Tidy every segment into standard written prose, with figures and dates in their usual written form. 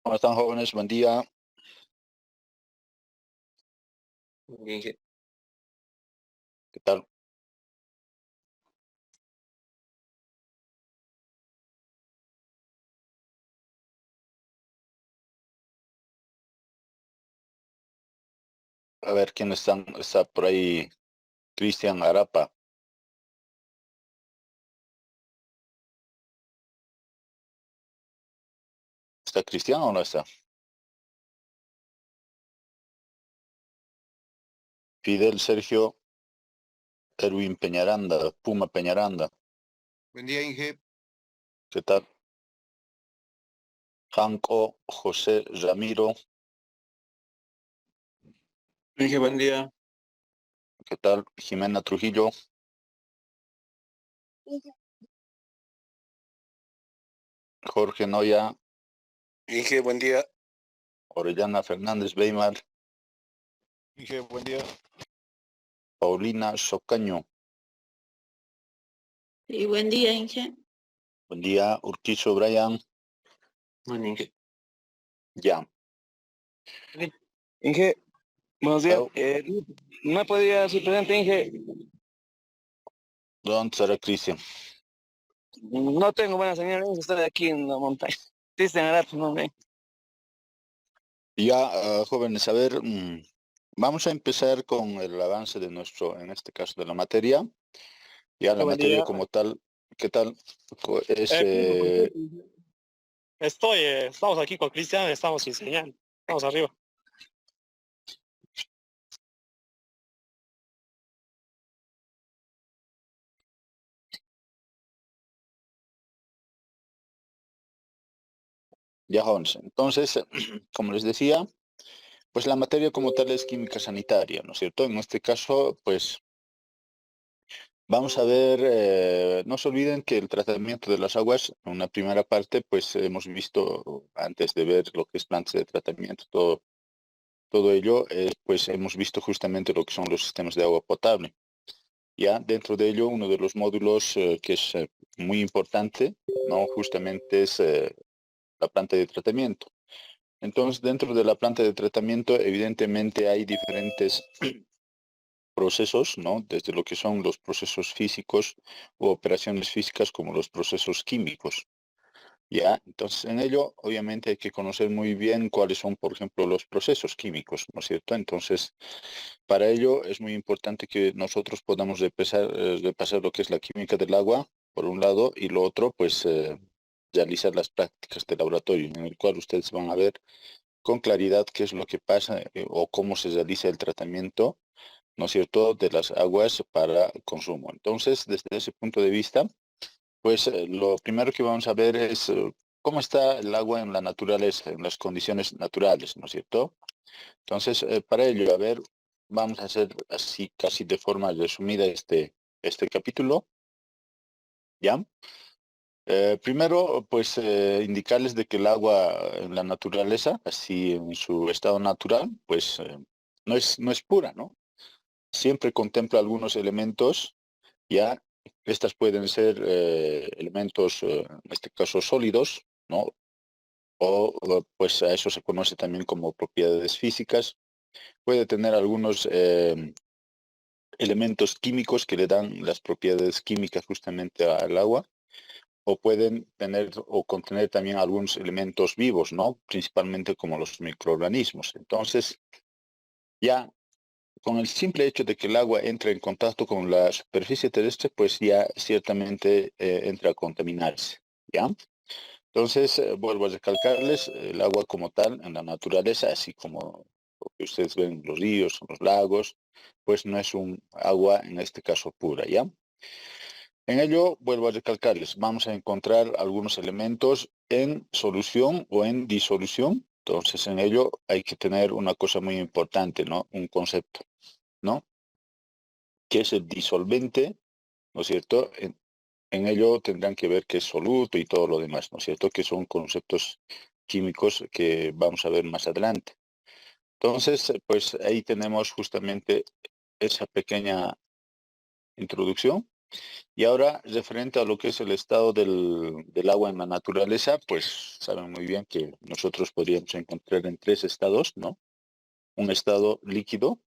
¿Cómo están, jóvenes? Buen día. Inge. ¿Qué tal? A ver, ¿quién están? Está por ahí Cristian Arapa. ¿Está Cristian o no está? Fidel, Sergio, Erwin Peñaranda, Puma Peñaranda. Buen día, Inge. ¿Qué tal? Janko, José Ramiro. Inge, buen día. ¿Qué tal? Jimena Trujillo. Jorge Noya. Inge, buen día. Orellana Fernández Weimar. Inge, buen día. Paulina Socaño. Sí, buen día, Inge. Buen día, Urquizo Brian. Buen Inge. Ya. Inge, buenos días. Oh, ¿No me podría ser presente, Inge? ¿dónde estará Cristian? No tengo buena señal, Inge, estoy aquí en la montaña. Cristian Arap, no me. Ya, jóvenes, a ver, vamos a empezar con el avance de en este caso, de la materia. Ya la Buen materia día. como tal, ¿qué tal? Es, Estamos aquí con Cristian, estamos sin señal, estamos arriba. ya, jóvenes. Entonces, como les decía, pues la materia como tal es química sanitaria, ¿no es cierto? En este caso, pues vamos a ver, no se olviden que el tratamiento de las aguas, en una primera parte, pues hemos visto, antes de ver lo que es plantas de tratamiento, todo ello, pues hemos visto justamente lo que son los sistemas de agua potable. Ya dentro de ello, uno de los módulos que es muy importante, ¿no? Justamente es la planta de tratamiento. Entonces, dentro de la planta de tratamiento, evidentemente hay diferentes procesos, ¿no? Desde lo que son los procesos físicos u operaciones físicas como los procesos químicos. Ya, entonces en ello obviamente hay que conocer muy bien cuáles son, por ejemplo, los procesos químicos, ¿no es cierto? Entonces, para ello es muy importante que nosotros podamos repasar lo que es la química del agua, por un lado, y lo otro, pues, realizar las prácticas de laboratorio, en el cual ustedes van a ver con claridad qué es lo que pasa o cómo se realiza el tratamiento, ¿no es cierto?, de las aguas para consumo. Entonces, desde ese punto de vista, pues lo primero que vamos a ver es cómo está el agua en la naturaleza, en las condiciones naturales, ¿no es cierto? Entonces, para ello, a ver, vamos a hacer así casi de forma resumida este capítulo, ¿ya? Primero, pues indicarles de que el agua en la naturaleza, así en su estado natural, pues no es pura, ¿no? Siempre contempla algunos elementos, ¿ya? Estas pueden ser elementos, en este caso sólidos, ¿no? Pues a eso se conoce también como propiedades físicas. Puede tener algunos elementos químicos que le dan las propiedades químicas justamente al agua, o pueden tener o contener también algunos elementos vivos, ¿no? Principalmente como los microorganismos. Entonces, ya con el simple hecho de que el agua entre en contacto con la superficie terrestre, pues ya ciertamente entra a contaminarse, ¿ya? Entonces, vuelvo a recalcarles, el agua como tal, en la naturaleza, así como lo que ustedes ven en los ríos, en los lagos, pues no es un agua, en este caso, pura, ¿ya? En ello, vuelvo a recalcarles, vamos a encontrar algunos elementos en solución o en disolución. Entonces, en ello hay que tener una cosa muy importante, ¿no? Un concepto, ¿no? Que es el disolvente, ¿no es cierto? En ello tendrán que ver qué es soluto y todo lo demás, ¿no es cierto? Que son conceptos químicos que vamos a ver más adelante. Entonces, pues ahí tenemos justamente esa pequeña introducción. Y ahora, referente a lo que es el estado del agua en la naturaleza, pues saben muy bien que nosotros podríamos encontrar en tres estados, ¿no? Un estado líquido,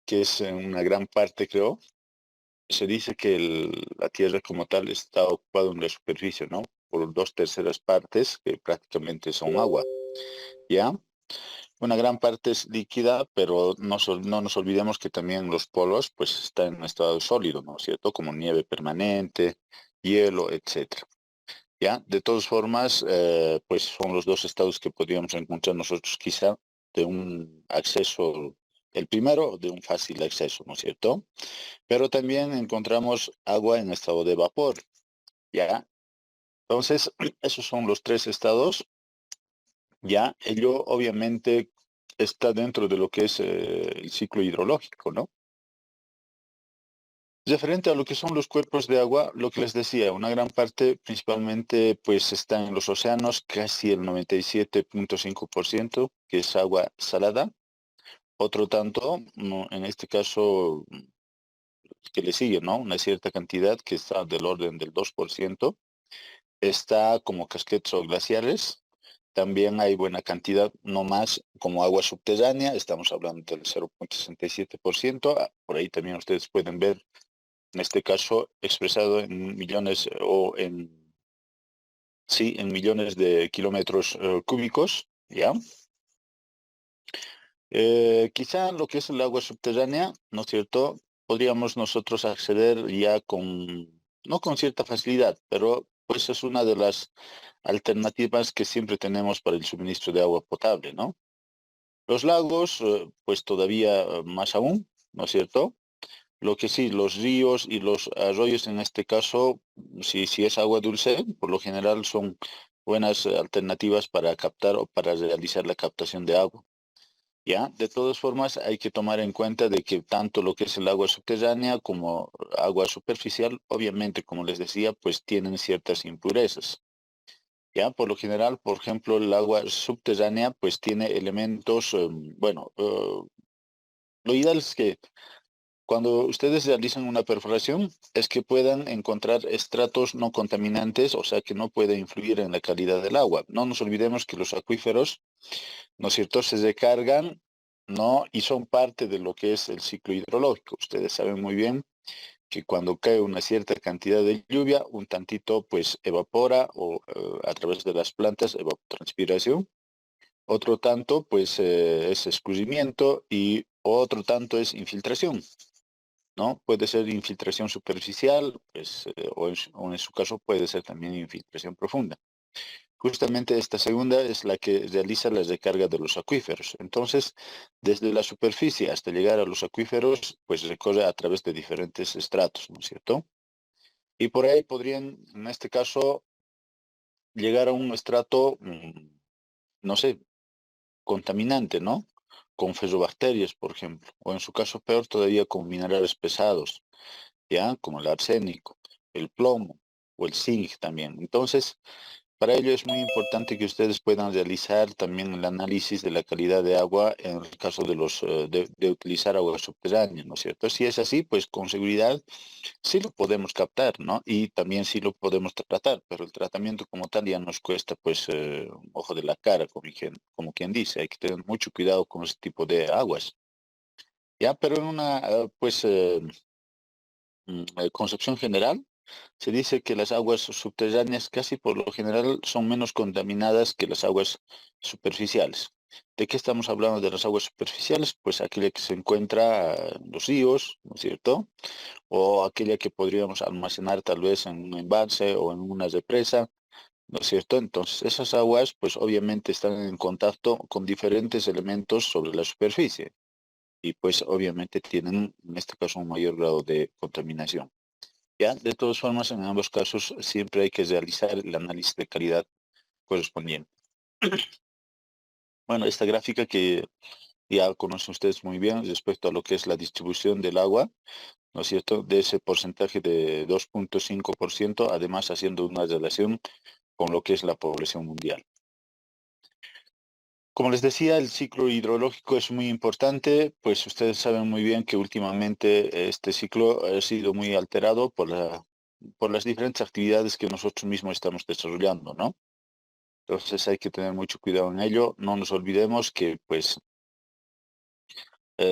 que es en una gran parte, creo, se dice que la Tierra como tal está ocupada en la superficie, ¿no? Por 2/3 partes, que prácticamente son agua, ¿ya? Una gran parte es líquida, pero no nos olvidemos que también los polos, pues, están en estado sólido, ¿no es cierto? Como nieve permanente, hielo, etcétera. ¿Ya? De todas formas, pues son los dos estados que podríamos encontrar nosotros quizá de un acceso, el primero de un fácil acceso, ¿no es cierto? Pero también encontramos agua en estado de vapor, ¿ya? Entonces, esos son los tres estados, ¿ya? Ello obviamente está dentro de lo que es el ciclo hidrológico, ¿no? Referente a lo que son los cuerpos de agua, lo que les decía, una gran parte principalmente pues está en los océanos, casi el 97.5%, que es agua salada. Otro tanto, en este caso, que le sigue, ¿no? Una cierta cantidad que está del orden del 2%, está como casquetes o glaciares. También hay buena cantidad, no más como agua subterránea, estamos hablando del 0.67%. Por ahí también ustedes pueden ver, en este caso, expresado en millones en millones de kilómetros cúbicos, ¿ya? Quizá lo que es el agua subterránea, ¿no es cierto? Podríamos nosotros acceder ya no con cierta facilidad, pero pues es una de las alternativas que siempre tenemos para el suministro de agua potable, ¿no? Los lagos, pues todavía más aún, ¿no es cierto? Lo que sí, los ríos y los arroyos en este caso, si es agua dulce, por lo general son buenas alternativas para captar o para realizar la captación de agua. ¿Ya? De todas formas, hay que tomar en cuenta de que tanto lo que es el agua subterránea como agua superficial, obviamente, como les decía, pues tienen ciertas impurezas. ¿Ya? Por lo general, por ejemplo, el agua subterránea pues tiene elementos, lo ideal es que cuando ustedes realizan una perforación es que puedan encontrar estratos no contaminantes, o sea que no puede influir en la calidad del agua. No nos olvidemos que los acuíferos, ¿no es cierto?, se recargan, ¿no? Y son parte de lo que es el ciclo hidrológico. Ustedes saben muy bien que cuando cae una cierta cantidad de lluvia, un tantito pues evapora o a través de las plantas evapotranspiración. Otro tanto pues es escurrimiento y otro tanto es infiltración, ¿no? Puede ser infiltración superficial, pues, o en su caso puede ser también infiltración profunda. Justamente esta segunda es la que realiza la recarga de los acuíferos. Entonces, desde la superficie hasta llegar a los acuíferos, pues recorre a través de diferentes estratos, ¿no es cierto? Y por ahí podrían, en este caso, llegar a un estrato, no sé, contaminante, ¿no? Con ferrobacterias, por ejemplo, o en su caso peor todavía con minerales pesados, ¿ya? Como el arsénico, el plomo o el zinc también. Entonces, para ello es muy importante que ustedes puedan realizar también el análisis de la calidad de agua en el caso de utilizar agua subterránea, ¿no es cierto? Si es así, pues con seguridad sí lo podemos captar, ¿no? Y también sí lo podemos tratar, pero el tratamiento como tal ya nos cuesta, pues, un ojo de la cara, como quien dice. Hay que tener mucho cuidado con ese tipo de aguas. Ya, pero en una, concepción general, se dice que las aguas subterráneas casi por lo general son menos contaminadas que las aguas superficiales. ¿De qué estamos hablando de las aguas superficiales? Pues aquella que se encuentra en los ríos, ¿no es cierto? O aquella que podríamos almacenar tal vez en un embalse o en una represa, ¿no es cierto? Entonces, esas aguas, pues obviamente están en contacto con diferentes elementos sobre la superficie y pues obviamente tienen en este caso un mayor grado de contaminación. Ya, de todas formas, en ambos casos siempre hay que realizar el análisis de calidad correspondiente. Bueno, esta gráfica que ya conocen ustedes muy bien respecto a lo que es la distribución del agua, ¿no es cierto? De ese porcentaje de 2.5%, además haciendo una relación con lo que es la población mundial. Como les decía, el ciclo hidrológico es muy importante, pues ustedes saben muy bien que últimamente este ciclo ha sido muy alterado por las diferentes actividades que nosotros mismos estamos desarrollando, ¿no? Entonces hay que tener mucho cuidado en ello. No nos olvidemos que, pues,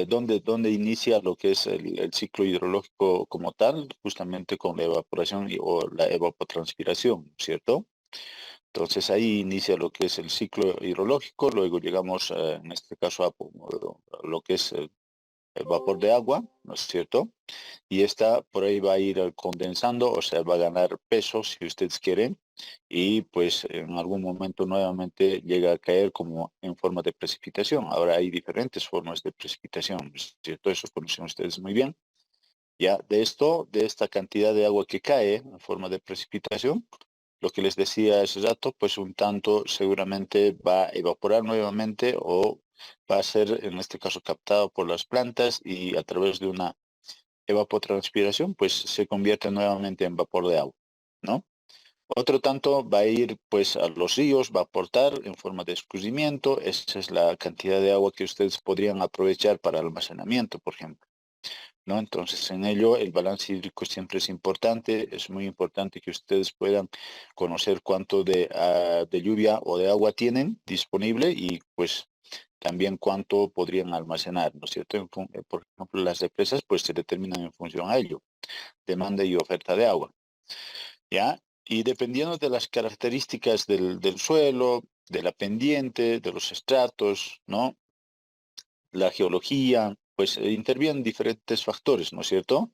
¿dónde inicia lo que es el ciclo hidrológico como tal? Justamente con la evaporación o la evapotranspiración, ¿cierto? Entonces ahí inicia lo que es el ciclo hidrológico, luego llegamos en este caso a lo que es el vapor de agua, ¿no es cierto? Y esta por ahí va a ir condensando, o sea, va a ganar peso si ustedes quieren, y pues en algún momento nuevamente llega a caer como en forma de precipitación. Ahora hay diferentes formas de precipitación, ¿no es cierto? Eso conocen ustedes muy bien. Ya de esta cantidad de agua que cae en forma de precipitación, lo que les decía hace rato, pues un tanto seguramente va a evaporar nuevamente o va a ser en este caso captado por las plantas y a través de una evapotranspiración, pues se convierte nuevamente en vapor de agua, ¿no? Otro tanto va a ir pues a los ríos, va a aportar en forma de escurrimiento, esa es la cantidad de agua que ustedes podrían aprovechar para almacenamiento, por ejemplo. ¿No? Entonces, en ello el balance hídrico siempre es importante, es muy importante que ustedes puedan conocer cuánto de lluvia o de agua tienen disponible y pues también cuánto podrían almacenar, ¿no es cierto? Por ejemplo, las represas pues se determinan en función a ello, demanda y oferta de agua, ¿ya? Y dependiendo de las características del suelo, de la pendiente, de los estratos, ¿no? La geología, pues intervienen diferentes factores, ¿no es cierto?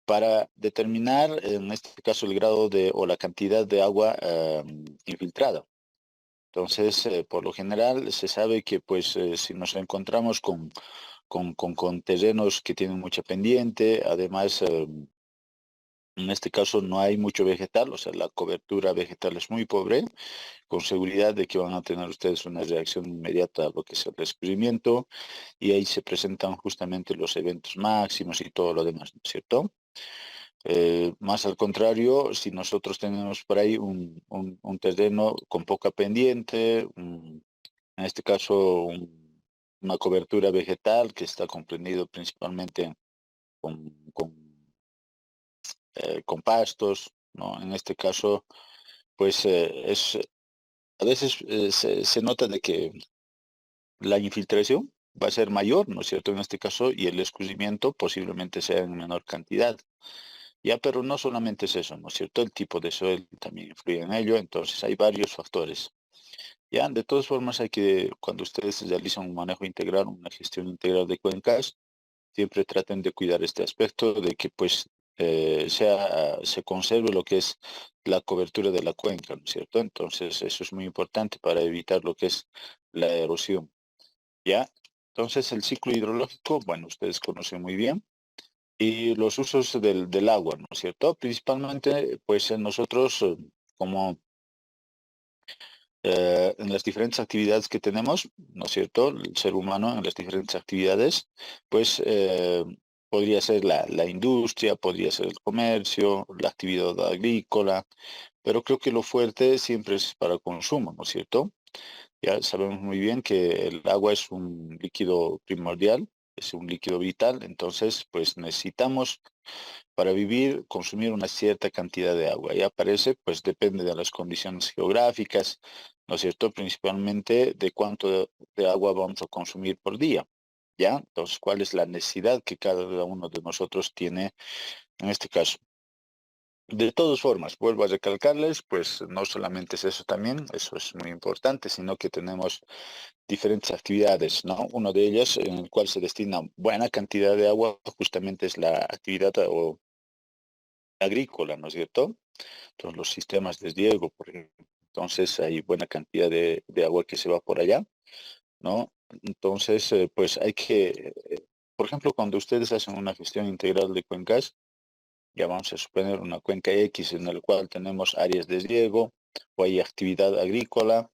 Para determinar, en este caso, el grado de o la cantidad de agua infiltrada. Entonces, por lo general, se sabe que pues si nos encontramos con terrenos que tienen mucha pendiente, además, en este caso no hay mucho vegetal, o sea, la cobertura vegetal es muy pobre, con seguridad de que van a tener ustedes una reacción inmediata a lo que es el descubrimiento, y ahí se presentan justamente los eventos máximos y todo lo demás, ¿no es cierto? Más al contrario, si nosotros tenemos por ahí un terreno con poca pendiente, en este caso una cobertura vegetal que está comprendido principalmente con pastos, ¿no? En este caso, pues a veces se nota de que la infiltración va a ser mayor, ¿no es cierto? En este caso, y el escurrimiento posiblemente sea en menor cantidad. Ya, pero no solamente es eso, ¿no es cierto? El tipo de suelo también influye en ello, entonces hay varios factores. Ya, de todas formas hay que, cuando ustedes realizan un manejo integral, una gestión integral de cuencas, siempre traten de cuidar este aspecto de que pues se conserve lo que es la cobertura de la cuenca, ¿no es cierto? Entonces eso es muy importante para evitar lo que es la erosión, ¿ya? Entonces el ciclo hidrológico, bueno, ustedes conocen muy bien. Y los usos del agua, ¿no es cierto? Principalmente, pues nosotros, como en las diferentes actividades que tenemos, ¿no es cierto? El ser humano en las diferentes actividades, pues podría ser la industria, podría ser el comercio, la actividad agrícola, pero creo que lo fuerte siempre es para consumo, ¿no es cierto? Ya sabemos muy bien que el agua es un líquido primordial, es un líquido vital, entonces pues necesitamos para vivir, consumir una cierta cantidad de agua. Y aparece, pues depende de las condiciones geográficas, ¿no es cierto? Principalmente de cuánto de agua vamos a consumir por día, ¿ya? Entonces, ¿cuál es la necesidad que cada uno de nosotros tiene en este caso? De todas formas, vuelvo a recalcarles, pues no solamente es eso también, eso es muy importante, sino que tenemos diferentes actividades, ¿no? Una de ellas en el cual se destina buena cantidad de agua, justamente es la actividad o agrícola, ¿no es cierto? Todos los sistemas de riego, por ejemplo. Entonces hay buena cantidad de agua que se va por allá, ¿no? Entonces, pues hay que, por ejemplo, cuando ustedes hacen una gestión integral de cuencas, ya vamos a suponer una cuenca X en la cual tenemos áreas de riego o hay actividad agrícola.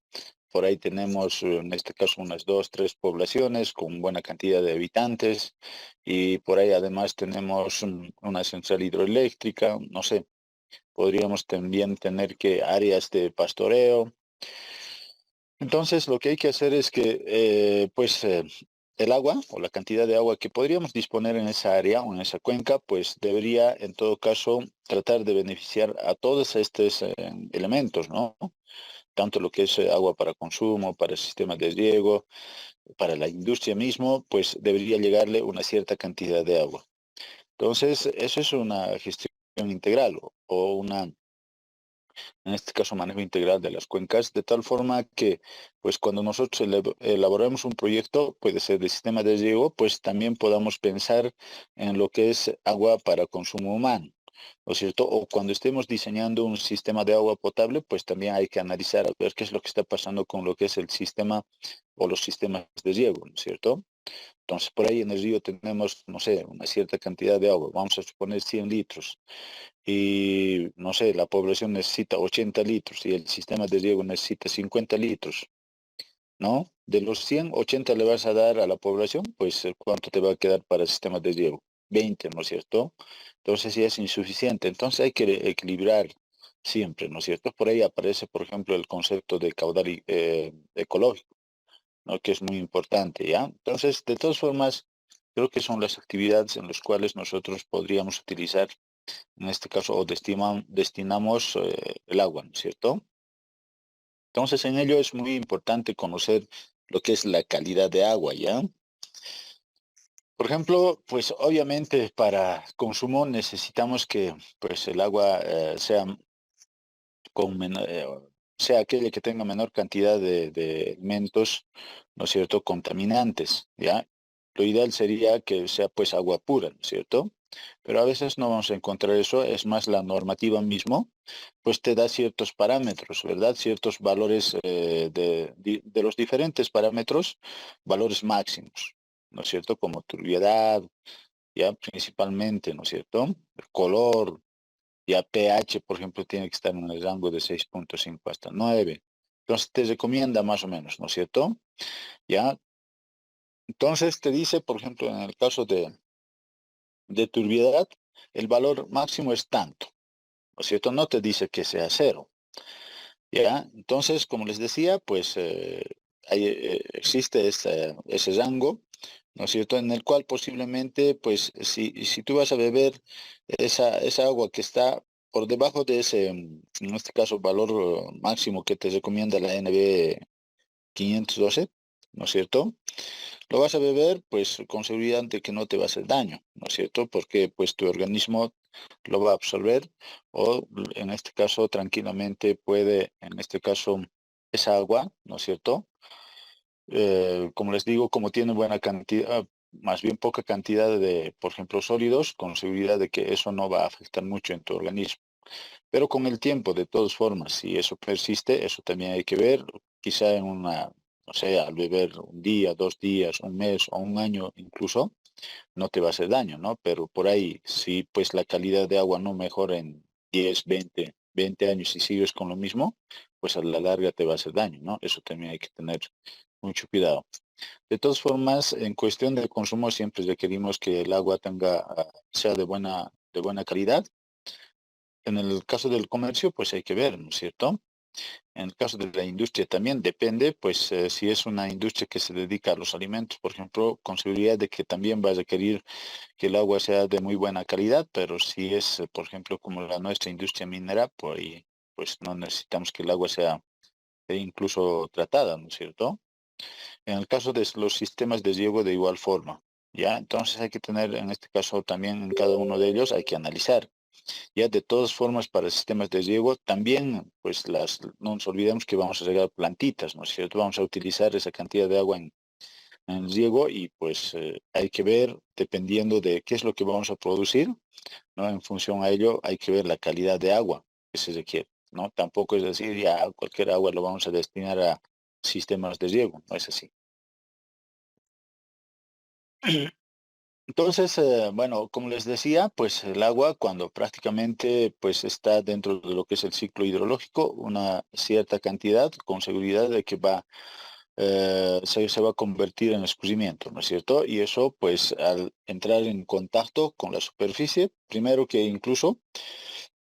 Por ahí tenemos, en este caso, unas dos, tres poblaciones con buena cantidad de habitantes y por ahí además tenemos una central hidroeléctrica, no sé, podríamos también tener que áreas de pastoreo. Entonces, lo que hay que hacer es que, el agua o la cantidad de agua que podríamos disponer en esa área o en esa cuenca, pues debería, en todo caso, tratar de beneficiar a todos estos elementos, ¿no? Tanto lo que es agua para consumo, para sistemas de riego, para la industria mismo, pues debería llegarle una cierta cantidad de agua. Entonces, eso es una gestión integral o una, en este caso, manejo integral de las cuencas, de tal forma que, pues cuando nosotros elaboramos un proyecto, puede ser de sistema de riego, pues también podamos pensar en lo que es agua para consumo humano, ¿no es cierto? O cuando estemos diseñando un sistema de agua potable, pues también hay que analizar a ver qué es lo que está pasando con lo que es el sistema o los sistemas de riego, ¿no es cierto? Entonces, por ahí en el río tenemos, no sé, una cierta cantidad de agua, vamos a suponer 100 litros, y, no sé, la población necesita 80 litros y el sistema de riego necesita 50 litros, ¿no? De los 100, 80 le vas a dar a la población, pues ¿cuánto te va a quedar para el sistema de riego? 20, ¿no es cierto? Entonces ya es insuficiente. Entonces hay que equilibrar siempre, ¿no es cierto? Por ahí aparece, por ejemplo, el concepto de caudal ecológico, ¿no? Que es muy importante, ¿ya? Entonces, de todas formas, creo que son las actividades en las cuales nosotros podríamos utilizar, en este caso, o destinamos el agua, ¿no es cierto? Entonces, en ello es muy importante conocer lo que es la calidad de agua, ¿ya? Por ejemplo, pues obviamente para consumo necesitamos que pues el agua sea aquella que tenga menor cantidad de elementos, ¿no es cierto?, contaminantes, ¿ya? Lo ideal sería que sea pues agua pura, ¿no es cierto? Pero a veces no vamos a encontrar eso, es más la normativa mismo, pues te da ciertos parámetros, ¿verdad? Ciertos valores de los diferentes parámetros, valores máximos, ¿no es cierto? Como turbiedad, ya principalmente, ¿no es cierto? El color, ya pH, por ejemplo, tiene que estar en el rango de 6.5 hasta 9. Entonces te recomienda más o menos, ¿no es cierto? Ya. Entonces te dice, por ejemplo, en el caso de turbiedad, el valor máximo es tanto, ¿no es cierto? No te dice que sea cero. Ya. Entonces, como les decía, pues existe ese rango, ¿no es cierto? En el cual posiblemente, pues, si tú vas a beber esa agua que está por debajo de ese, en este caso, valor máximo que te recomienda la NB 512, ¿no es cierto? Lo vas a beber, pues, con seguridad de que no te va a hacer daño, ¿no es cierto? Porque, pues, tu organismo lo va a absorber o, en este caso, tranquilamente puede, en este caso, esa agua, ¿no es cierto? Como les digo, como tiene buena cantidad, más bien poca cantidad de, por ejemplo, sólidos, con seguridad de que eso no va a afectar mucho en tu organismo. Pero con el tiempo, de todas formas, si eso persiste, eso también hay que ver, quizá en una, no sé, al beber un día, 2 días, un mes o un año incluso, no te va a hacer daño, ¿no? Pero por ahí, si pues la calidad de agua no mejora en 10, 20 años y sigues con lo mismo, pues a la larga te va a hacer daño, ¿no? Eso también hay que tener mucho cuidado. De todas formas, en cuestión de consumo siempre requerimos que el agua sea de buena calidad. En el caso del comercio, pues hay que ver, ¿no es cierto? En el caso de la industria también depende, pues si es una industria que se dedica a los alimentos, por ejemplo, con seguridad de que también va a requerir que el agua sea de muy buena calidad, pero si es, por ejemplo, como la nuestra industria minera, pues, pues no necesitamos que el agua sea incluso tratada, ¿no es cierto? En el caso de los sistemas de riego de igual forma, ¿ya? Entonces hay que tener, en este caso también en cada uno de ellos hay que analizar. Ya de todas formas, para sistemas de riego, también, pues no nos olvidemos que vamos a regar plantitas, ¿no es cierto? Vamos a utilizar esa cantidad de agua en riego y pues hay que ver, dependiendo de qué es lo que vamos a producir, ¿no? En función a ello, hay que ver la calidad de agua que se requiere, ¿no? Tampoco es decir, ya cualquier agua lo vamos a destinar a sistemas de riego, no es así. Entonces, bueno, como les decía, pues el agua cuando prácticamente pues está dentro de lo que es el ciclo hidrológico, una cierta cantidad con seguridad de que se va a convertir en escurrimiento, ¿no es cierto? Y eso pues al entrar en contacto con la superficie, primero que incluso,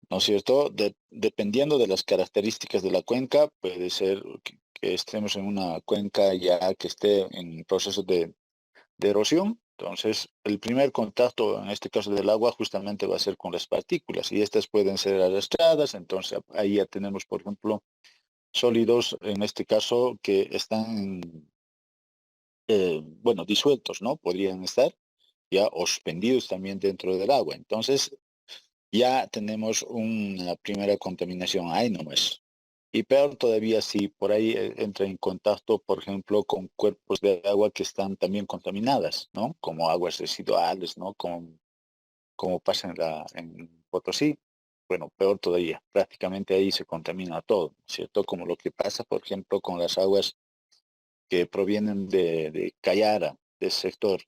¿no es cierto? Dependiendo de las características de la cuenca, puede ser que estemos en una cuenca ya que esté en proceso de erosión. Entonces, el primer contacto, en este caso del agua, justamente va a ser con las partículas y estas pueden ser arrastradas. Entonces, ahí ya tenemos, por ejemplo, sólidos, en este caso, que están, bueno, disueltos, ¿no? Podrían estar ya o suspendidos también dentro del agua. Entonces, ya tenemos una primera contaminación ahí nomás. Y peor todavía si por ahí entra en contacto, por ejemplo, con cuerpos de agua que están también contaminadas, ¿no? Como aguas residuales, ¿no? Como pasa en Potosí. Bueno, peor todavía. Prácticamente ahí se contamina todo, ¿cierto? Como lo que pasa, por ejemplo, con las aguas que provienen de Cayara, de ese sector,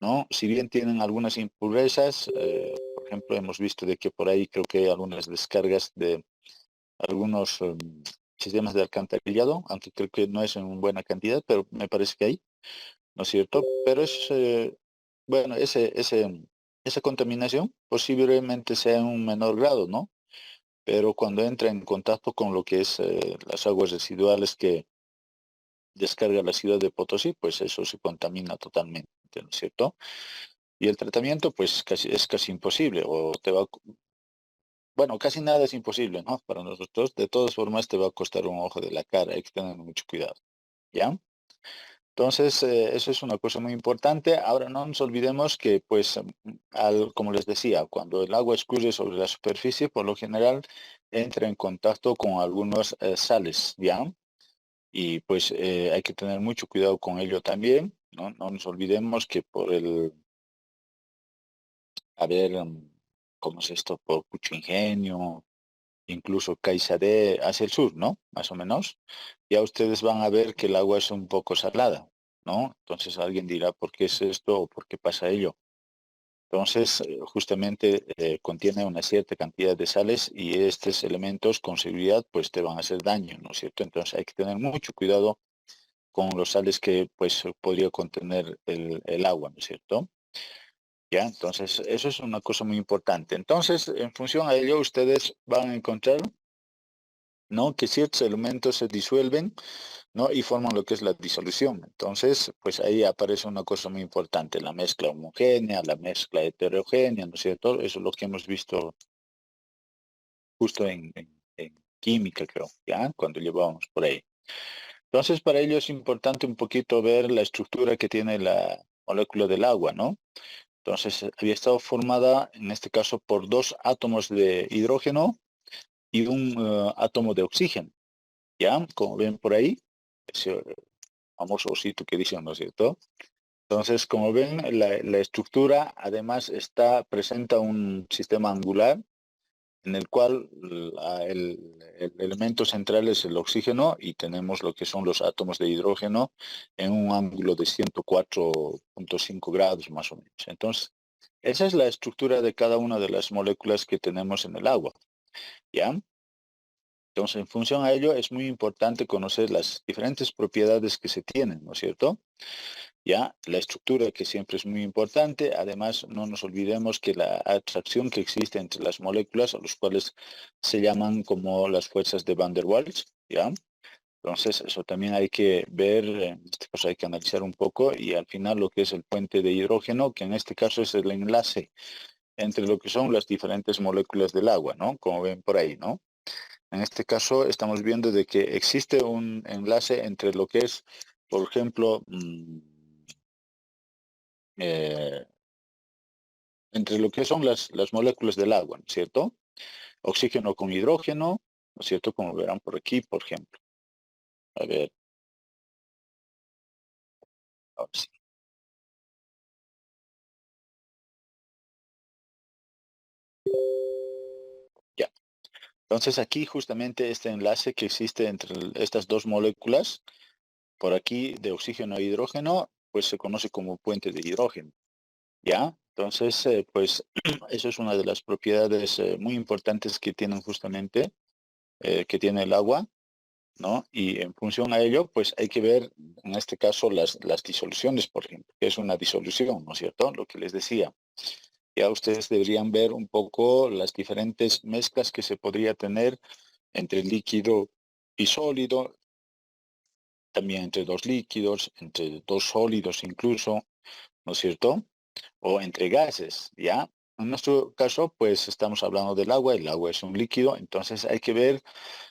¿no? Si bien tienen algunas impurezas, por ejemplo, hemos visto de que por ahí creo que hay algunas descargas de algunos sistemas de alcantarillado, aunque creo que no es en buena cantidad, pero me parece que hay, ¿no es cierto? Pero es, bueno, esa contaminación posiblemente sea en un menor grado, ¿no? Pero cuando entra en contacto con lo que es las aguas residuales que descarga la ciudad de Potosí, pues eso se contamina totalmente, ¿no es cierto? Y el tratamiento, pues es casi imposible, o te va, bueno, casi nada es imposible, ¿no? Para nosotros, de todas formas, te va a costar un ojo de la cara, hay que tener mucho cuidado, ¿ya? Entonces, eso es una cosa muy importante. Ahora no nos olvidemos que, pues, como les decía, cuando el agua escurre sobre la superficie, por lo general entra en contacto con algunos sales, ¿ya? Y pues hay que tener mucho cuidado con ello también, ¿no? No nos olvidemos que por a ver, ¿cómo es esto? Por Pucho incluso Caisadé hacia el sur, ¿no? Más o menos. Ya ustedes van a ver que el agua es un poco salada, ¿no? Entonces alguien dirá, ¿por qué es esto o por qué pasa ello? Entonces, justamente contiene una cierta cantidad de sales y estos elementos con seguridad pues te van a hacer daño, ¿no es cierto? Entonces hay que tener mucho cuidado con los sales que pues podría contener el agua, ¿no es cierto? Ya, entonces eso es una cosa muy importante. Entonces, en función a ello, ustedes van a encontrar, ¿no? Que ciertos elementos se disuelven, ¿no? Y forman lo que es la disolución. Entonces, pues ahí aparece una cosa muy importante, la mezcla homogénea, la mezcla heterogénea, ¿no es cierto? Eso es lo que hemos visto justo en química, creo, ¿ya? Cuando llevábamos por ahí. Entonces, para ello es importante un poquito ver la estructura que tiene la molécula del agua, ¿no? Entonces, había estado formada, en este caso, por dos átomos de hidrógeno y un átomo de oxígeno, ¿ya? Como ven por ahí, ese famoso osito que dicen, ¿no es cierto? Entonces, como ven, la estructura además presenta un sistema angular en el cual el elemento central es el oxígeno y tenemos lo que son los átomos de hidrógeno en un ángulo de 104.5 grados más o menos. Entonces, esa es la estructura de cada una de las moléculas que tenemos en el agua, ¿ya? Entonces, en función a ello, es muy importante conocer las diferentes propiedades que se tienen, ¿no es cierto? Ya, la estructura que siempre es muy importante. Además, no nos olvidemos que la atracción que existe entre las moléculas, a los cuales se llaman como las fuerzas de Van der Waals, ¿ya? Entonces, eso también hay que ver, en este caso hay que analizar un poco, y al final lo que es el puente de hidrógeno, que en este caso es el enlace entre lo que son las diferentes moléculas del agua, ¿no? Como ven por ahí, ¿no? En este caso estamos viendo de que existe un enlace entre lo que es, por ejemplo, eh, entre lo que son las moléculas del agua, ¿no es cierto? Oxígeno con hidrógeno, ¿no es cierto? Como verán por aquí, por ejemplo. A ver, ahora sí. Ya. Entonces aquí justamente este enlace que existe entre estas dos moléculas, por aquí de oxígeno e hidrógeno, pues se conoce como puente de hidrógeno. ¿Ya? Entonces, pues eso es una de las propiedades muy importantes que tienen justamente, que tiene el agua, ¿no? Y en función a ello, pues hay que ver, en este caso, las disoluciones, por ejemplo, que es una disolución, ¿no es cierto? Lo que les decía. Ya ustedes deberían ver un poco las diferentes mezclas que se podría tener entre líquido y sólido, también entre dos líquidos, entre dos sólidos incluso, ¿no es cierto? O entre gases, ¿ya? En nuestro caso, pues estamos hablando del agua, el agua es un líquido, entonces hay que ver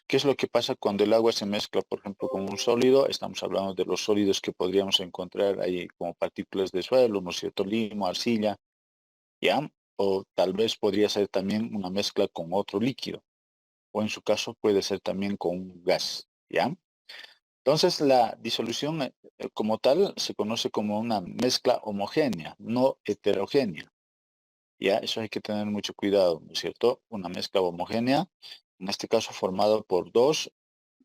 qué es lo que pasa cuando el agua se mezcla, por ejemplo, con un sólido. Estamos hablando de los sólidos que podríamos encontrar ahí como partículas de suelo, ¿no es cierto? Limo, arcilla, ¿ya? O tal vez podría ser también una mezcla con otro líquido, o en su caso puede ser también con un gas, ¿ya? Entonces la disolución como tal se conoce como una mezcla homogénea, no heterogénea. Ya, eso hay que tener mucho cuidado, ¿no es cierto? Una mezcla homogénea, en este caso formada por dos,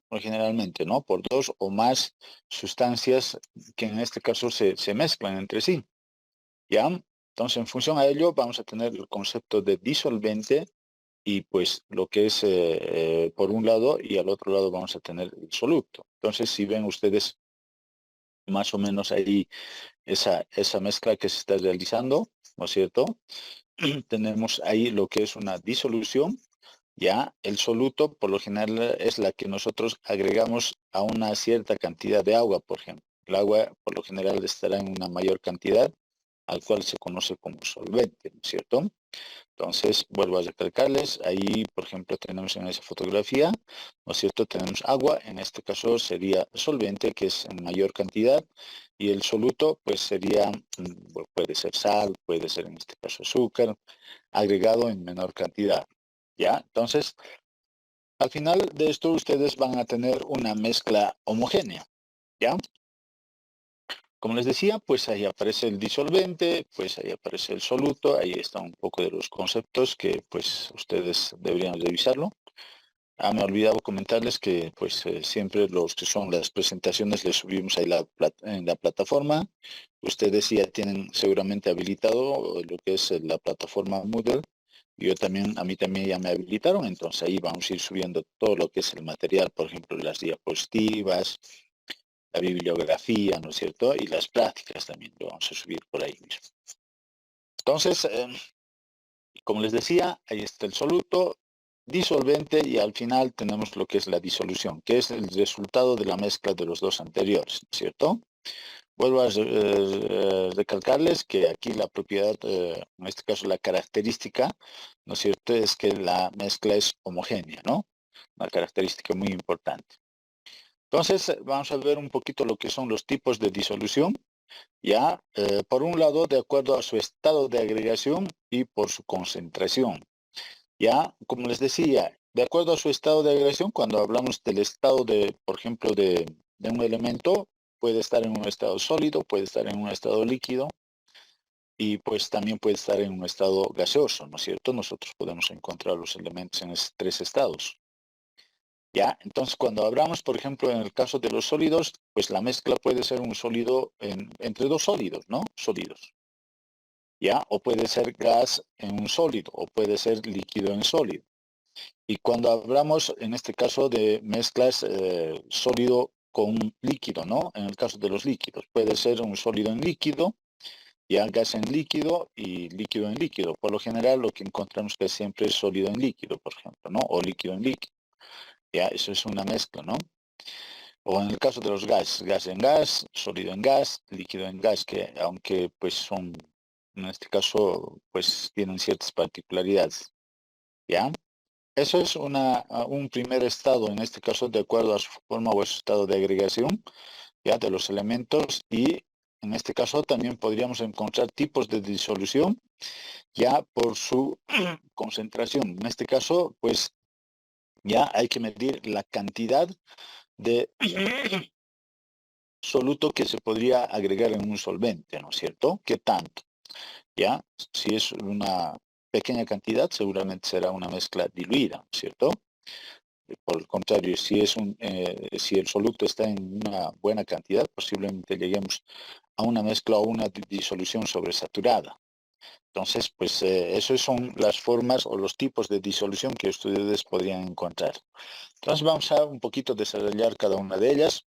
o generalmente, ¿no? Por dos o más sustancias que en este caso se mezclan entre sí, ¿ya? Entonces, en función a ello, vamos a tener el concepto de disolvente y pues lo que es por un lado y al otro lado vamos a tener el soluto. Entonces, si ven ustedes más o menos ahí esa mezcla que se está realizando, ¿no es cierto? Tenemos ahí lo que es una disolución, ya el soluto por lo general es la que nosotros agregamos a una cierta cantidad de agua, por ejemplo. El agua por lo general estará en una mayor cantidad, al cual se conoce como solvente, ¿no es cierto? Entonces, vuelvo a recalcarles, ahí, por ejemplo, tenemos en esa fotografía, ¿no es cierto? Tenemos agua, en este caso sería solvente, que es en mayor cantidad, y el soluto, pues sería, puede ser sal, puede ser en este caso azúcar, agregado en menor cantidad, ¿ya? Entonces, al final de esto, ustedes van a tener una mezcla homogénea, ¿ya? Como les decía, pues ahí aparece el disolvente, pues ahí aparece el soluto, ahí está un poco de los conceptos que pues ustedes deberían revisarlo. Me he olvidado comentarles que pues siempre los que son las presentaciones les subimos ahí en la plataforma. Ustedes ya tienen seguramente habilitado lo que es la plataforma Moodle. Yo también, a mí también ya me habilitaron, entonces ahí vamos a ir subiendo todo lo que es el material, por ejemplo, las diapositivas, la bibliografía, ¿no es cierto? Y las prácticas también lo vamos a subir por ahí mismo. Entonces, como les decía, ahí está el soluto, disolvente y al final tenemos lo que es la disolución, que es el resultado de la mezcla de los dos anteriores, ¿no es cierto? Vuelvo a recalcarles que aquí la propiedad, en este caso la característica, ¿no es cierto?, es que la mezcla es homogénea, ¿no? Una característica muy importante. Entonces, vamos a ver un poquito lo que son los tipos de disolución. Ya, por un lado, de acuerdo a su estado de agregación y por su concentración. Ya, como les decía, de acuerdo a su estado de agregación, cuando hablamos del estado de, por ejemplo, de un elemento, puede estar en un estado sólido, puede estar en un estado líquido y pues también puede estar en un estado gaseoso, ¿no es cierto? Nosotros podemos encontrar los elementos en esos tres estados. ¿Ya? Entonces, cuando hablamos, por ejemplo, en el caso de los sólidos, pues la mezcla puede ser un sólido entre dos sólidos, ¿no? Sólidos. ¿Ya? O puede ser gas en un sólido, o puede ser líquido en sólido. Y cuando hablamos, en este caso, de mezclas sólido con líquido, ¿no? En el caso de los líquidos, puede ser un sólido en líquido, ya gas en líquido y líquido en líquido. Por lo general, lo que encontramos que siempre es sólido en líquido, por ejemplo, ¿no? O líquido en líquido. Ya, eso es una mezcla, ¿no? O en el caso de los gases, gas en gas, sólido en gas, líquido en gas, que aunque pues son, en este caso, pues tienen ciertas particularidades, ¿ya? Eso es un primer estado, en este caso, de acuerdo a su forma o su estado de agregación, ¿ya? De los elementos y en este caso también podríamos encontrar tipos de disolución, ya por su concentración. En este caso, pues ya hay que medir la cantidad de soluto que se podría agregar en un solvente, ¿no es cierto? ¿Qué tanto? ¿Ya? Si es una pequeña cantidad, seguramente será una mezcla diluida, ¿no es cierto? Por el contrario, si el soluto está en una buena cantidad, posiblemente lleguemos a una mezcla o una disolución sobresaturada. Entonces, pues esas son las formas o los tipos de disolución que ustedes podrían encontrar. Entonces vamos a un poquito desarrollar cada una de ellas.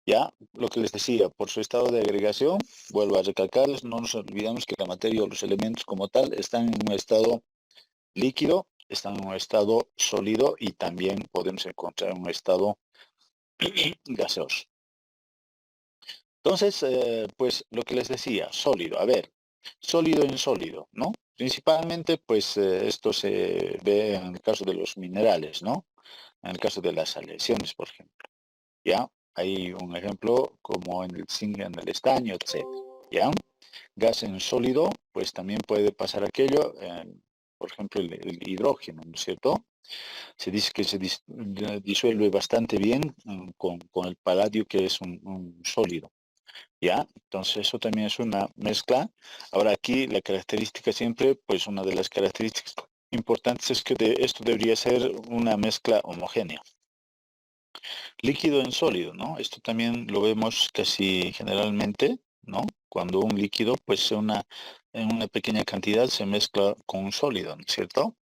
Ya, lo que les decía, por su estado de agregación, vuelvo a recalcarles, no nos olvidemos que la materia o los elementos como tal están en un estado líquido, están en un estado sólido y también podemos encontrar un estado gaseoso. Entonces, pues lo que les decía, sólido. A ver, sólido en sólido, ¿no? Principalmente, pues esto se ve en el caso de los minerales, ¿no? En el caso de las aleaciones, por ejemplo. ¿Ya? Hay un ejemplo como en el zinc, en el estaño, etc. ¿Ya? Gas en sólido, pues también puede pasar aquello, por ejemplo, el hidrógeno, ¿no es cierto? Se dice que se disuelve bastante bien con el paladio, que es un sólido. ¿Ya? Entonces eso también es una mezcla. Ahora aquí la característica siempre, pues una de las características importantes es que esto debería ser una mezcla homogénea. Líquido en sólido, ¿no? Esto también lo vemos casi generalmente, ¿no? Cuando un líquido, pues en una pequeña cantidad se mezcla con un sólido, ¿no es cierto?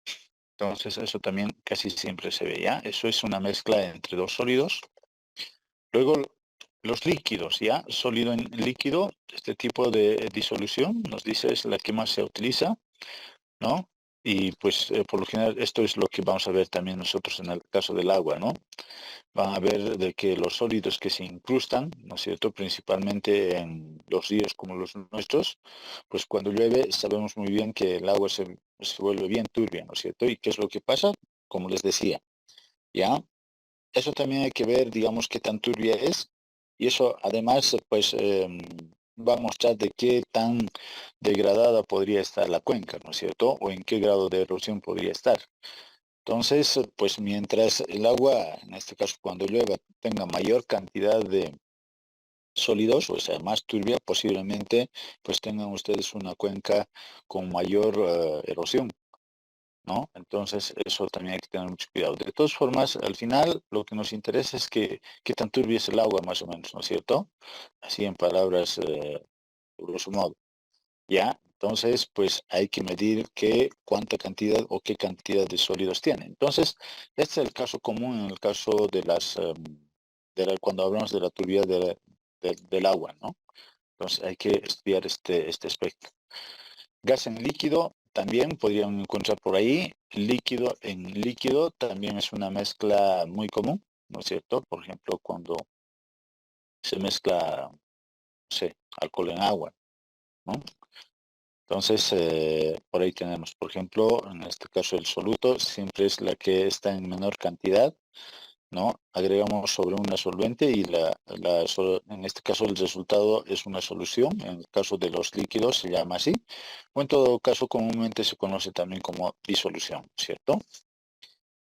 Entonces eso también casi siempre se ve, ¿ya? Eso es una mezcla entre dos sólidos. Luego los líquidos, ¿ya? Sólido en líquido, este tipo de disolución, nos dice, es la que más se utiliza, ¿no? Y pues por lo general esto es lo que vamos a ver también nosotros en el caso del agua, ¿no? Van a ver de que los sólidos que se incrustan, ¿no es cierto? Principalmente en los ríos como los nuestros, pues cuando llueve sabemos muy bien que el agua se vuelve bien turbia, ¿no es cierto? ¿Y qué es lo que pasa? Como les decía, ¿ya? Eso también hay que ver, digamos, qué tan turbia es, y eso además, pues, va a mostrar de qué tan degradada podría estar la cuenca, ¿no es cierto? O en qué grado de erosión podría estar. Entonces, pues mientras el agua, en este caso cuando llueva, tenga mayor cantidad de sólidos, o sea, más turbia, posiblemente pues tengan ustedes una cuenca con mayor erosión, ¿no? Entonces, eso también hay que tener mucho cuidado. De todas formas, al final, lo que nos interesa es que qué tan turbia es el agua, más o menos, ¿no es cierto? Así en palabras, grosso modo. ¿Ya? Entonces, pues hay que medir cuánta cantidad o qué cantidad de sólidos tiene. Entonces, este es el caso común en el caso de cuando hablamos de la turbidez del agua, ¿no? Entonces, hay que estudiar este aspecto. Gas en líquido, también podrían encontrar por ahí. Líquido en líquido también es una mezcla muy común, ¿no es cierto? Por ejemplo, cuando se mezcla, no sé, alcohol en agua, ¿no? Entonces, por ahí tenemos, por ejemplo, en este caso el soluto, siempre es la que está en menor cantidad, ¿no? Agregamos sobre una solvente y en este caso el resultado es una solución. En el caso de los líquidos se llama así, o en todo caso comúnmente se conoce también como disolución, ¿cierto?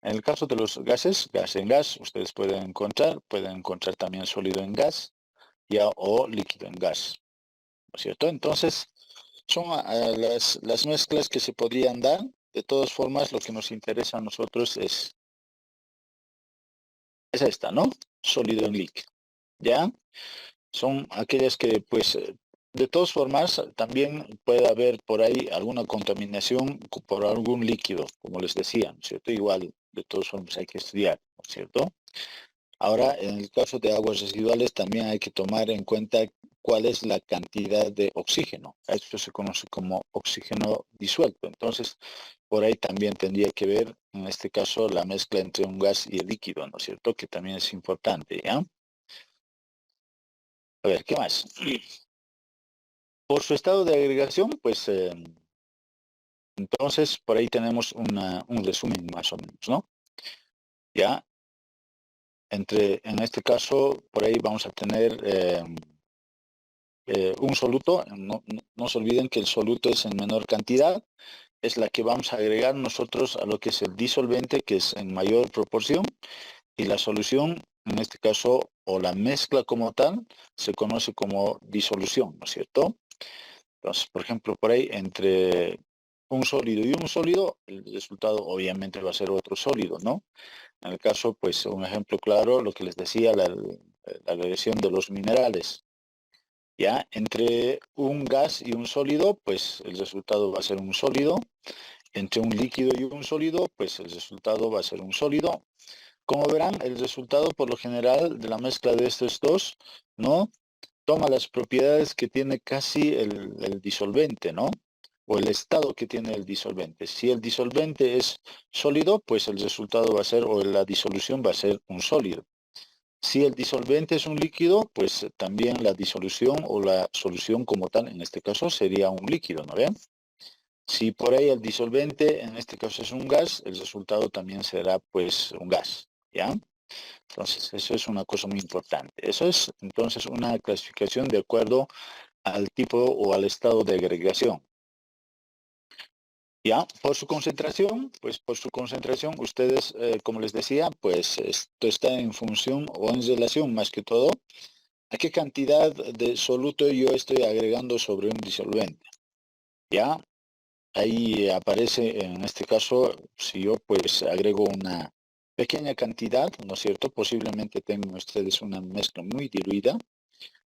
En el caso de los gases, gas en gas, ustedes pueden encontrar también sólido en gas, ya, o líquido en gas, ¿no es cierto? Entonces, son las mezclas que se podrían dar. De todas formas, lo que nos interesa a nosotros es esta, ¿no? Sólido en líquido, ¿ya? Son aquellas que, pues, de todas formas, también puede haber por ahí alguna contaminación por algún líquido, como les decía, ¿no es cierto? Igual, de todas formas, hay que estudiar, ¿no es cierto? Ahora, en el caso de aguas residuales, también hay que tomar en cuenta cuál es la cantidad de oxígeno. Esto se conoce como oxígeno disuelto. Entonces, por ahí también tendría que ver, en este caso, la mezcla entre un gas y el líquido, ¿no es cierto? Que también es importante, ¿ya? A ver, ¿qué más? Por su estado de agregación, pues, entonces, por ahí tenemos un resumen más o menos, ¿no? ¿Ya? En este caso, por ahí vamos a tener un soluto. No se olviden que el soluto es en menor cantidad, es la que vamos a agregar nosotros a lo que es el disolvente, que es en mayor proporción, y la solución, en este caso, o la mezcla como tal, se conoce como disolución, ¿no es cierto? Entonces, por ejemplo, por ahí, entre un sólido y un sólido, el resultado obviamente va a ser otro sólido, ¿no? En el caso, pues, un ejemplo claro, lo que les decía, la reacción de los minerales. Ya, entre un gas y un sólido, pues el resultado va a ser un sólido. Entre un líquido y un sólido, pues el resultado va a ser un sólido. Como verán, el resultado por lo general de la mezcla de estos dos, ¿no? Toma las propiedades que tiene casi el disolvente, ¿no? O el estado que tiene el disolvente. Si el disolvente es sólido, pues el resultado va a ser, o la disolución va a ser un sólido. Si el disolvente es un líquido, pues también la disolución o la solución como tal, en este caso, sería un líquido, ¿no ven? Si por ahí el disolvente, en este caso es un gas, el resultado también será pues un gas, ¿ya? Entonces, eso es una cosa muy importante. Eso es entonces una clasificación de acuerdo al tipo o al estado de agregación. Ya, por su concentración, ustedes, como les decía, pues esto está en función o en relación más que todo a qué cantidad de soluto yo estoy agregando sobre un disolvente. Ya, ahí aparece en este caso, si yo pues agrego una pequeña cantidad, ¿no es cierto? Posiblemente tengan ustedes una mezcla muy diluida.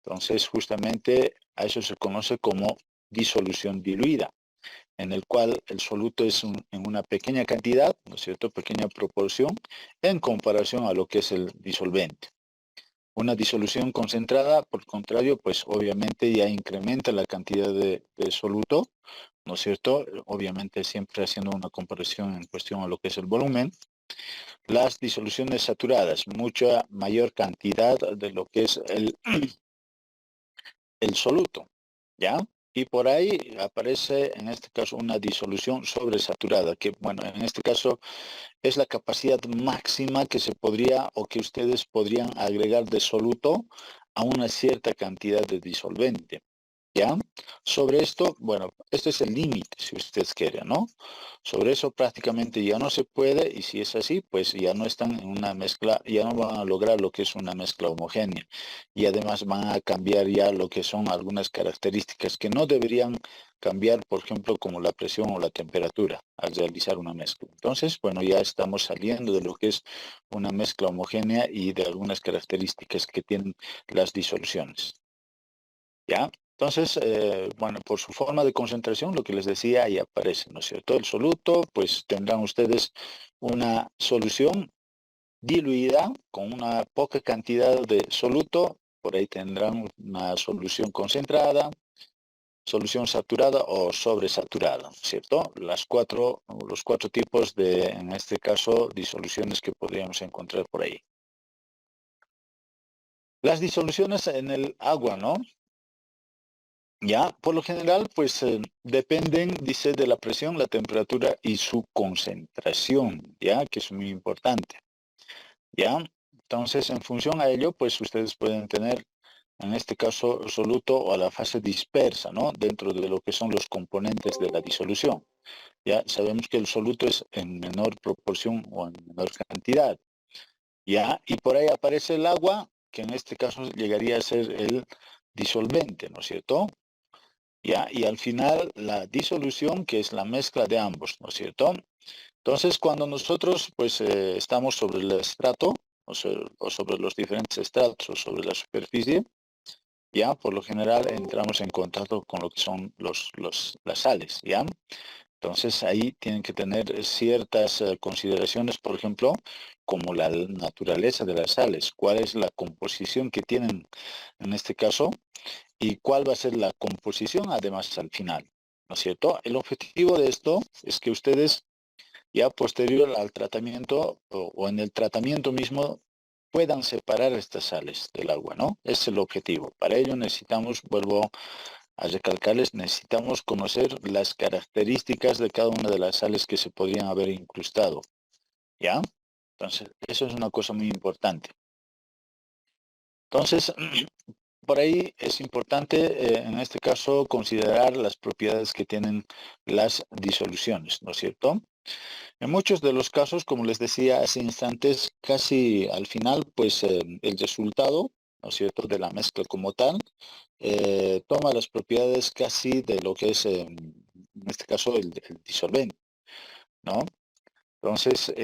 Entonces, justamente a eso se conoce como disolución diluida, en el cual el soluto es en una pequeña cantidad, ¿no es cierto?, pequeña proporción, en comparación a lo que es el disolvente. Una disolución concentrada, por el contrario, pues obviamente ya incrementa la cantidad de soluto, ¿no es cierto? Obviamente siempre haciendo una comparación en cuestión a lo que es el volumen. Las disoluciones saturadas, mucha mayor cantidad de lo que es el soluto, ¿ya? Y por ahí aparece en este caso una disolución sobresaturada, que bueno, en este caso es la capacidad máxima que se podría o que ustedes podrían agregar de soluto a una cierta cantidad de disolvente. ¿Ya? Sobre esto, bueno, este es el límite, si ustedes quieren, ¿no? Sobre eso prácticamente ya no se puede, y si es así, pues ya no están en una mezcla, ya no van a lograr lo que es una mezcla homogénea. Y además van a cambiar ya lo que son algunas características que no deberían cambiar, por ejemplo, como la presión o la temperatura al realizar una mezcla. Entonces, bueno, ya estamos saliendo de lo que es una mezcla homogénea y de algunas características que tienen las disoluciones. ¿Ya? Entonces, bueno, por su forma de concentración, lo que les decía, ahí aparece, ¿no es cierto? El soluto, pues tendrán ustedes una solución diluida con una poca cantidad de soluto, por ahí tendrán una solución concentrada, solución saturada o sobresaturada, ¿cierto? Los cuatro tipos de, en este caso, disoluciones que podríamos encontrar por ahí. Las disoluciones en el agua, ¿no? Ya, por lo general, pues dependen, dice, de la presión, la temperatura y su concentración, ya, que es muy importante, ya. Entonces, en función a ello, pues ustedes pueden tener, en este caso, soluto o a la fase dispersa, ¿no? Dentro de lo que son los componentes de la disolución. Ya sabemos que el soluto es en menor proporción o en menor cantidad, ya. Y por ahí aparece el agua, que en este caso llegaría a ser el disolvente, ¿no es cierto? ¿Ya? Y al final la disolución, que es la mezcla de ambos, ¿no es cierto? Entonces, cuando nosotros pues estamos sobre el estrato, o sobre los diferentes estratos, o sobre la superficie, ya por lo general entramos en contacto con lo que son las sales, ¿ya? Entonces ahí tienen que tener ciertas consideraciones, por ejemplo, como la naturaleza de las sales, cuál es la composición que tienen en este caso, y cuál va a ser la composición además al final, ¿no es cierto? El objetivo de esto es que ustedes ya posterior al tratamiento o en el tratamiento mismo puedan separar estas sales del agua, ¿no? Ese es el objetivo. Para ello necesitamos, vuelvo a recalcarles, necesitamos conocer las características de cada una de las sales que se podrían haber incrustado, ¿ya? Entonces, eso es una cosa muy importante. Entonces, por ahí es importante, en este caso, considerar las propiedades que tienen las disoluciones, ¿no es cierto? En muchos de los casos, como les decía hace instantes, casi al final, pues el resultado, ¿no es cierto?, de la mezcla como tal, toma las propiedades casi de lo que es, en este caso, el disolvente, ¿no? Entonces,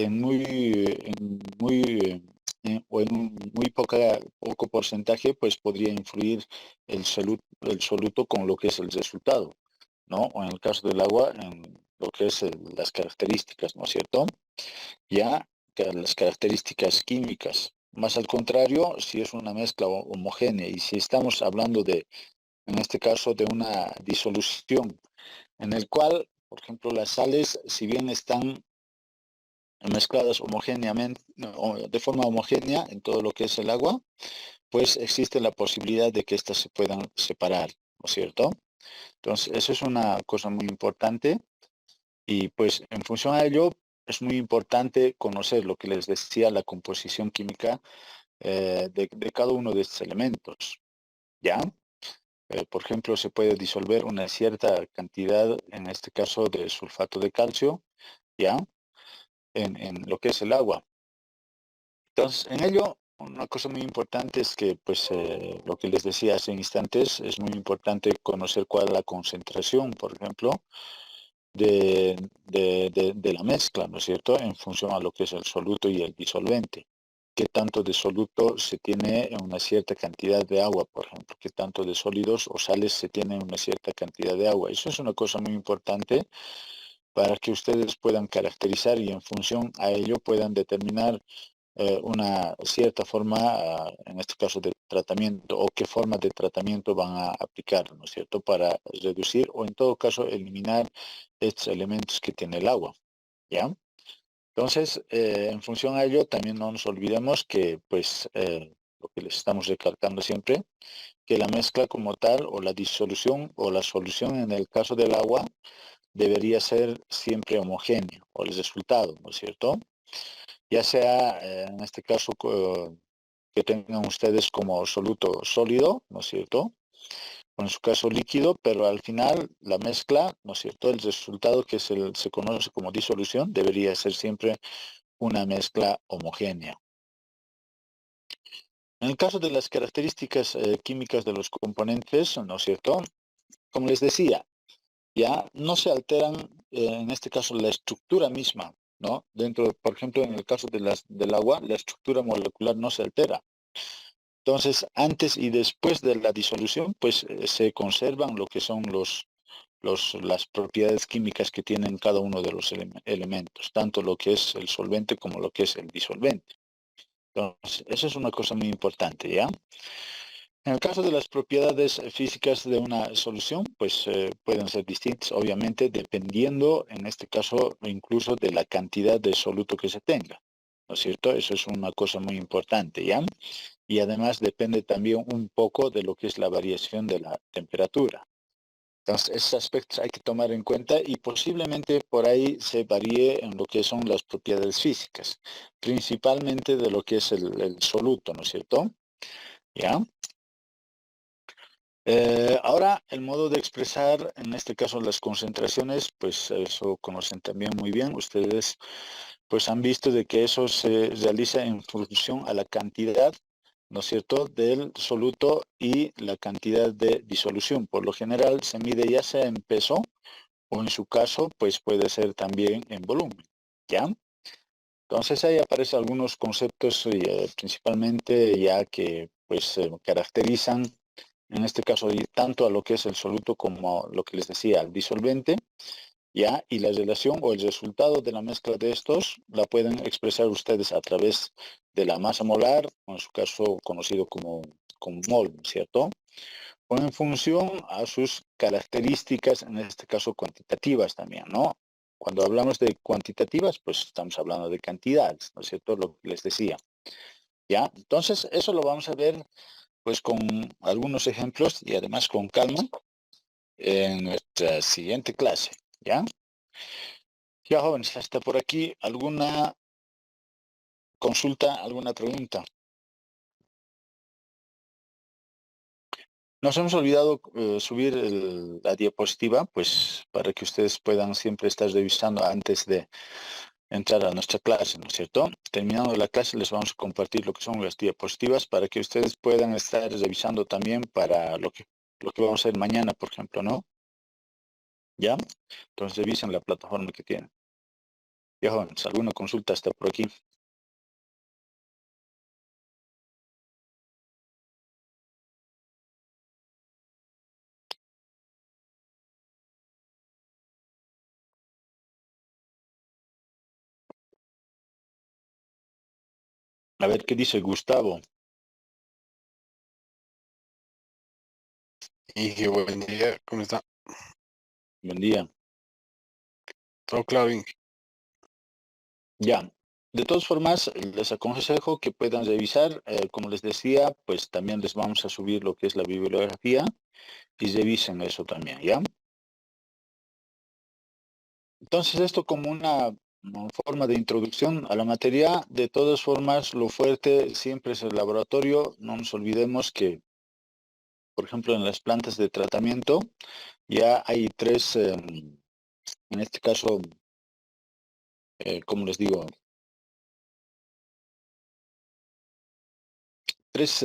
o en un muy poco porcentaje, pues podría influir el soluto con lo que es el resultado, ¿no? O en el caso del agua, en lo que es las características, ¿no es cierto? Ya que las características químicas. Más al contrario, si es una mezcla homogénea y si estamos hablando de, en este caso, de una disolución en el cual, por ejemplo, las sales, si bien están mezcladas homogéneamente, de forma homogénea en todo lo que es el agua, pues existe la posibilidad de que éstas se puedan separar, ¿no es cierto? Entonces, eso es una cosa muy importante y pues en función a ello es muy importante conocer lo que les decía, la composición química de cada uno de estos elementos, ¿ya? Por ejemplo, se puede disolver una cierta cantidad, en este caso, de sulfato de calcio, ¿ya? En lo que es el agua. Entonces, en ello, una cosa muy importante es que, pues, lo que les decía hace instantes, es muy importante conocer cuál es la concentración, por ejemplo, de la mezcla, ¿no es cierto?, en función a lo que es el soluto y el disolvente. Qué tanto de soluto se tiene en una cierta cantidad de agua, por ejemplo, qué tanto de sólidos o sales se tiene en una cierta cantidad de agua. Eso es una cosa muy importante para que ustedes puedan caracterizar y en función a ello puedan determinar una cierta forma, en este caso de tratamiento, o qué forma de tratamiento van a aplicar, ¿no es cierto?, para reducir o en todo caso eliminar estos elementos que tiene el agua, ¿ya? Entonces, en función a ello, también no nos olvidemos que, pues, lo que les estamos recalcando siempre, que la mezcla como tal, o la disolución, o la solución en el caso del agua, debería ser siempre homogéneo, o el resultado, ¿no es cierto? Ya sea, en este caso, que tengan ustedes como soluto sólido, ¿no es cierto?, o en su caso líquido, pero al final la mezcla, ¿no es cierto?, el resultado que se conoce como disolución debería ser siempre una mezcla homogénea. En el caso de las características químicas de los componentes, ¿no es cierto?, como les decía, ya no se alteran, en este caso, la estructura misma, ¿no? Dentro, por ejemplo, en el caso del agua, la estructura molecular no se altera. Entonces, antes y después de la disolución, pues se conservan lo que son las propiedades químicas que tienen cada uno de los elementos, tanto lo que es el solvente como lo que es el disolvente. Entonces, eso es una cosa muy importante, ¿ya? En el caso de las propiedades físicas de una solución, pues pueden ser distintas, obviamente, dependiendo, en este caso, incluso de la cantidad de soluto que se tenga, ¿no es cierto? Eso es una cosa muy importante, ¿ya? Y además depende también un poco de lo que es la variación de la temperatura. Entonces, esos aspectos hay que tomar en cuenta y posiblemente por ahí se varíe en lo que son las propiedades físicas, principalmente de lo que es el soluto, ¿no es cierto? ¿Ya? Ahora, el modo de expresar, en este caso las concentraciones, pues eso conocen también muy bien. Ustedes pues han visto de que eso se realiza en función a la cantidad, ¿no es cierto?, del soluto y la cantidad de disolución. Por lo general se mide ya sea en peso o en su caso, pues puede ser también en volumen, ¿ya? Entonces ahí aparecen algunos conceptos principalmente ya que pues caracterizan en este caso y tanto a lo que es el soluto como lo que les decía, al disolvente, ¿ya? Y la relación o el resultado de la mezcla de estos la pueden expresar ustedes a través de la masa molar, o en su caso conocido como mol, ¿cierto? O en función a sus características, en este caso cuantitativas también, ¿no? Cuando hablamos de cuantitativas, pues estamos hablando de cantidades, ¿no es cierto? Lo que les decía, ¿ya? Entonces, eso lo vamos a ver pues con algunos ejemplos y además con calma en nuestra siguiente clase, ¿ya? Ya, jóvenes, hasta por aquí, ¿alguna consulta, alguna pregunta? Nos hemos olvidado subir la diapositiva, pues para que ustedes puedan siempre estar revisando antes de entrar a nuestra clase, ¿no es cierto? Terminando la clase les vamos a compartir lo que son las diapositivas para que ustedes puedan estar revisando también para lo que vamos a hacer mañana, por ejemplo, ¿no? ¿Ya? Entonces revisen la plataforma que tienen. Ya, jóvenes, ¿alguna consulta hasta por aquí? A ver qué dice Gustavo. Y qué buen día, ¿cómo está? Buen día. Todo claro, Inge. Ya. De todas formas, les aconsejo que puedan revisar, como les decía, pues también les vamos a subir lo que es la bibliografía y revisen eso también, ¿ya? Entonces, esto como una forma de introducción a la materia. De todas formas, lo fuerte siempre es el laboratorio. No nos olvidemos que, por ejemplo, en las plantas de tratamiento ya hay tres, en este caso, como les digo, tres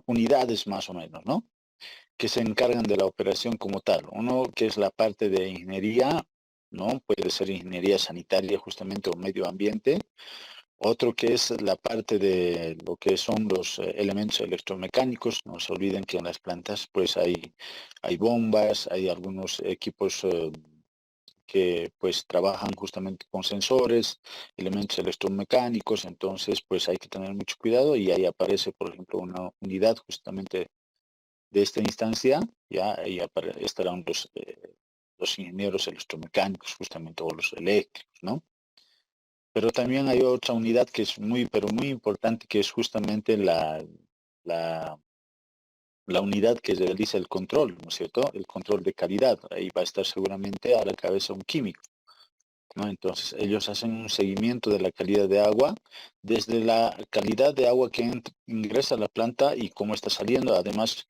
unidades más o menos, ¿no? Que se encargan de la operación como tal. Uno que es la parte de ingeniería, ¿no? Puede ser ingeniería sanitaria justamente o medio ambiente. Otro que es la parte de lo que son los elementos electromecánicos. No se olviden que en las plantas pues hay bombas, hay algunos equipos que pues trabajan justamente con sensores, elementos electromecánicos, entonces pues hay que tener mucho cuidado y ahí aparece por ejemplo una unidad justamente de esta instancia, ya ahí estarán los ingenieros electromecánicos justamente o los eléctricos, ¿no? Pero también hay otra unidad que es muy, pero muy importante, que es justamente la, la unidad que realiza el control, ¿no es cierto? El control de calidad. Ahí va a estar seguramente a la cabeza un químico, ¿no? Entonces, ellos hacen un seguimiento de la calidad de agua, desde la calidad de agua que ingresa a la planta y cómo está saliendo. Además,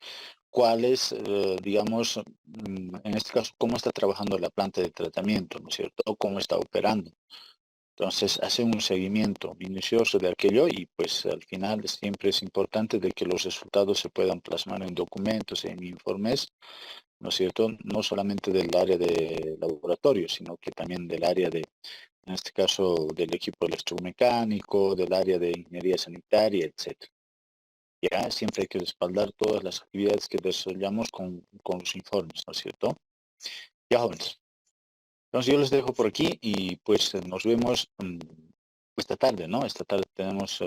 cuál es, digamos, en este caso, cómo está trabajando la planta de tratamiento, ¿no es cierto? O cómo está operando. Entonces, hacen un seguimiento minucioso de aquello y pues al final siempre es importante de que los resultados se puedan plasmar en documentos, en informes, ¿no es cierto? No solamente del área de laboratorio, sino que también del área de, en este caso, del equipo electromecánico, del área de ingeniería sanitaria, etcétera. Ya siempre hay que respaldar todas las actividades que desarrollamos con los informes, ¿no es cierto? Ya, jóvenes. Entonces yo les dejo por aquí y pues nos vemos esta tarde, ¿no? Esta tarde tenemos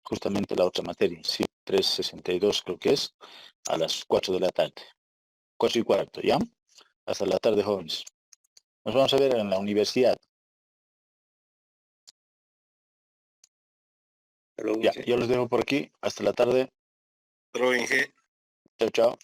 justamente la otra materia, sí, 362 creo que es, a las 4 de la tarde. 4:15, ¿ya? Hasta la tarde, jóvenes. Nos vamos a ver en la universidad. Hasta luego, Ya, Inge. yo les dejo por aquí. Hasta la tarde. Hasta luego, Inge. Chao, chao.